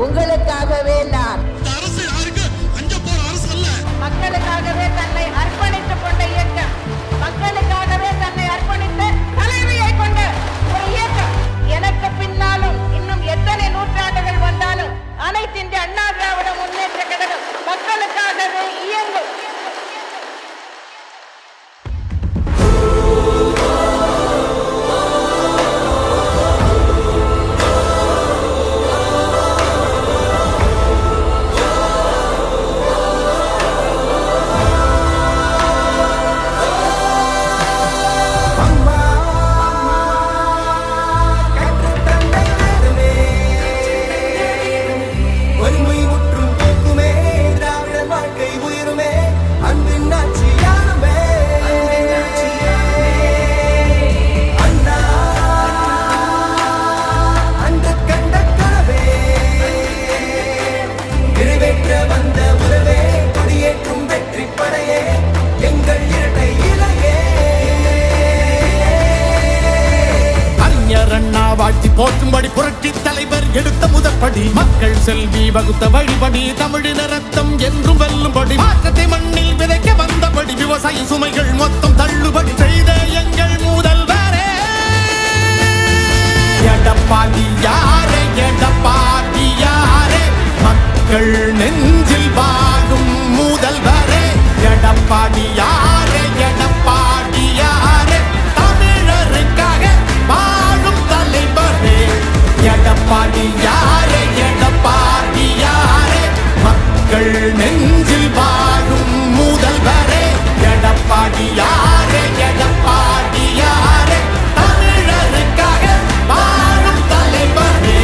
உங்களுக்காகவே நான். மக்களுக்காகவே தன்னை அர்ப்பணித்துக் கொண்ட இயக்கம், மக்களுக்காகவே தன்னை அர்ப்பணித்த தலைமையை கொண்ட ஒரு இயக்கம். எனக்கு பின்னாலும் இன்னும் எத்தனை நூற்றாண்டுகள் வந்தாலும் அனைத்து இந்திய அண்ணா திராவிட முன்னேற்ற கழகம் மக்களுக்காகவே இயங்கும். போற்றும்படி புரட்சி தலைவர் எடுத்த முதற்படி, மக்கள் செல்வி வகுத்த வழிபடி, தமிழின ரத்தம் என்றும் வெல்லும்படி, மாற்றத்தை மண்ணில் விதைக்க வந்தபடி, விவசாய சுமைகள் மொத்தம் தள்ளுபடி செய்த எங்கள் முதல்வரே எடப்பாடி யாரே, எடப்பாடி யாரே, மக்கள் நெஞ்சில் வாழும் முதல்வரே எடப்பாடி யாரே, எடப்பாடி யாரே, தமிழருக்காக வாழும் தலைவரே எடப்பாடி யாரே, எடப்பாடி யாரே, மக்கள் நெஞ்சில் வாழும் முதல்வரே எடப்பாடி யாரே, எடப்பாடி யாரே, தமிழருக்காக வாழும் தலைவரே.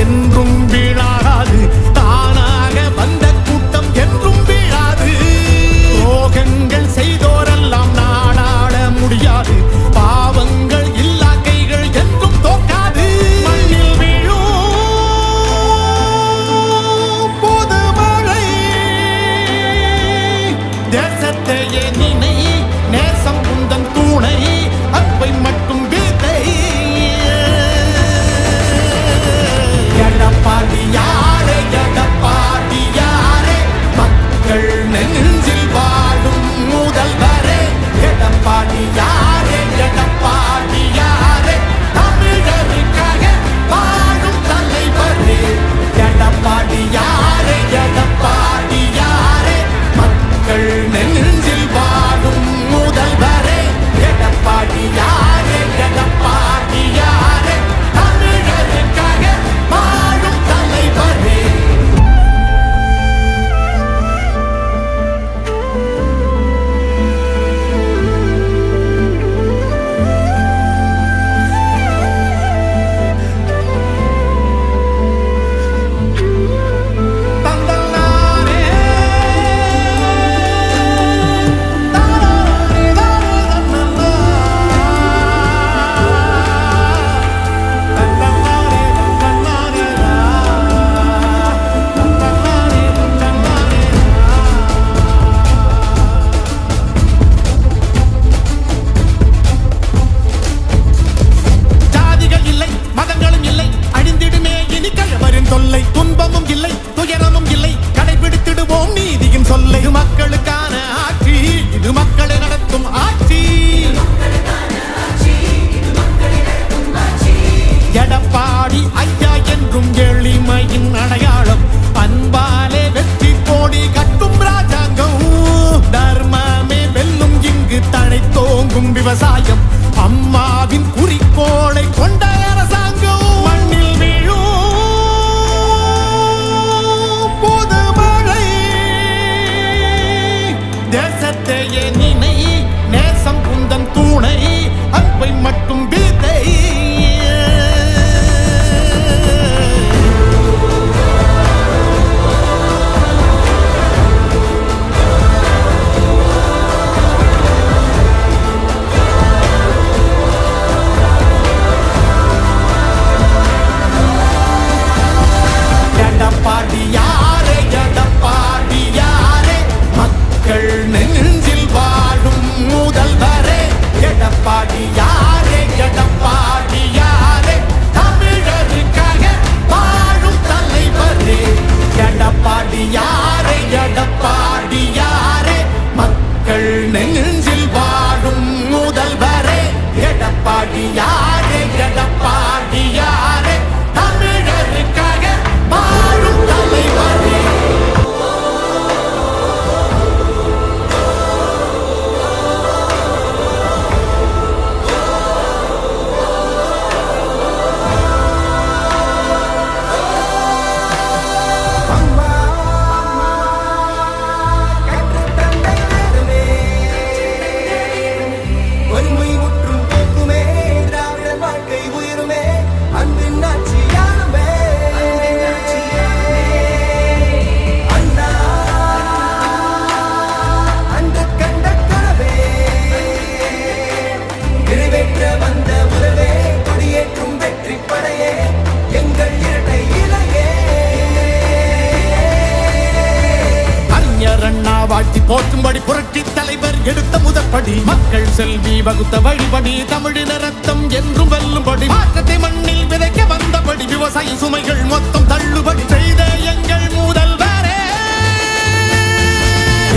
என்றும் வீழாது, தானாக வந்த கூட்டம் என்றும் வீழாது, ரோகங்கள் செய்தோரெல்லாம் நாடாள முடியாது, பாவங்கள் இல்லா கைகள் என்றும் தோக்காது, மண்ணில் வீழும் புது மழை தேசத்தையே நினை, நேசம் உந்தன் தூணை, அன்பை மட்டும் வீட்டை எடப்பாடி செல்வி வகுத்த வழிபடி தமிழின ரத்தம் என்றும் வெல்லும்படி மாற்றத்தை மண்ணில் விதைக்க வந்தபடி விவசாய சுமைகள் மொத்தம் தள்ளுபடி செய்த எங்கள் முதல்வரே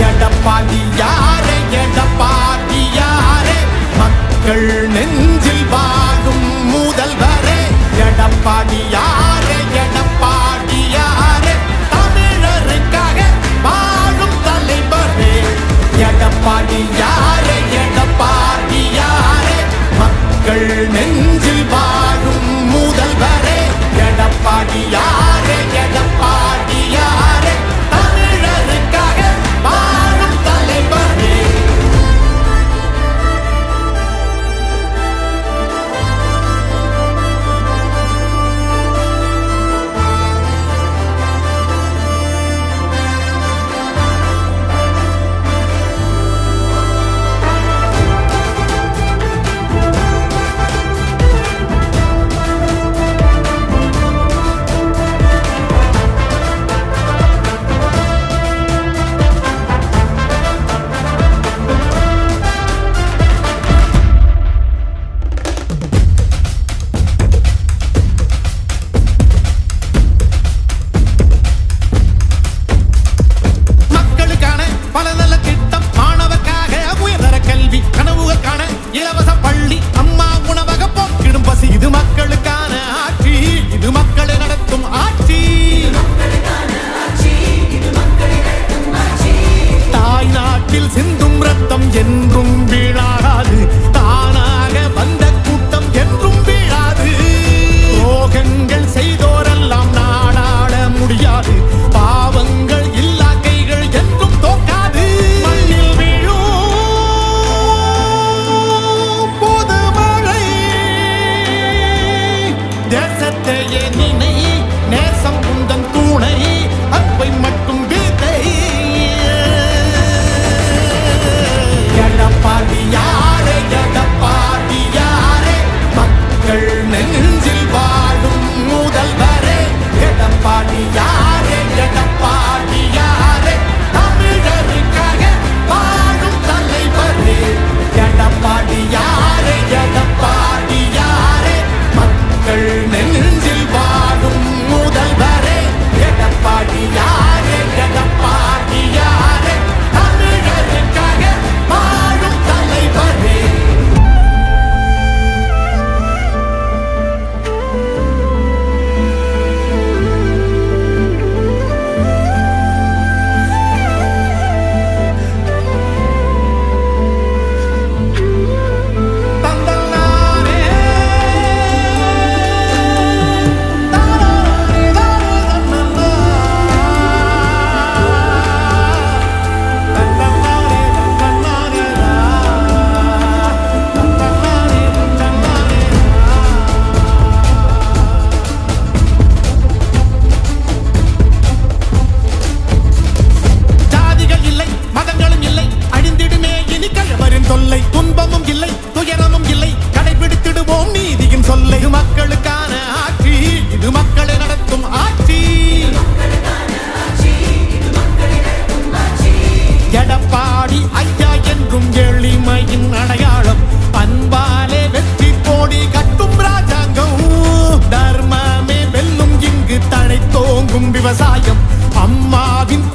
எடப்பாடியாரே எடப்பாடியாரே மக்கள் நெஞ்சில் வாழும் முதல்வரே எடப்பாடியாரே எடப்பாடியாரே தமிழருக்காக வாழும் தலைவரே எடப்பாடியாரே எடப்பாடியாரே மக்கள் நெஞ்சில் வாழும் முதல்வரே எடப்பாடியாரே எடப்பாடியாரே தமிழருக்காக வாழும் தலைவரே. சிந்தும் ரத்தம் என்றும் வீழாது தானாக வந்த கூட்டம் என்றும் வீழாது ரோகங்கள் செய்தோரெல்லாம் நாடாள முடியாது பாவங்கள் இல்லா கைகள் என்றும் தோக்காது மண்ணில் வீழும் புது மழை தேசத்தையே நினை நேசம் குந்தன் தூணை அப்பை மட்டும் வீதை எடப்பாடியாரே எடப்பாடியாரே மக்கள் நெஞ்சில் வாழும் முதல்வரே எடப்பாடியாரே எடப்பாடியாரே தமிழருக்காக வாழும் தலைவரே எடப்பாடியாரே எடப்பாடியாரே மக்கள் நெஞ்சில் வாழும் முதல்வரே எடப்பாடியாரே எடப்பாடியாரே தமிழருக்காக வாழும் தலைவரே. தொல்லை துன்பமும் இல்லை துயரமும் இல்லை கடைபிடித்திடுவோம் நீதியின் சொல்லை மக்களுக்கான ஆட்சி இது மக்களை நடத்தும் ஆட்சி எடப்பாடி ஐயா என்றும் எளிமையின் அடையாளம் அன்பாலே வெற்றி கோடி கட்டும் ராஜாங்கம் தர்மமே வெல்லும் இங்கு தழை தோங்கும் விவசாயம் அம்மாவின்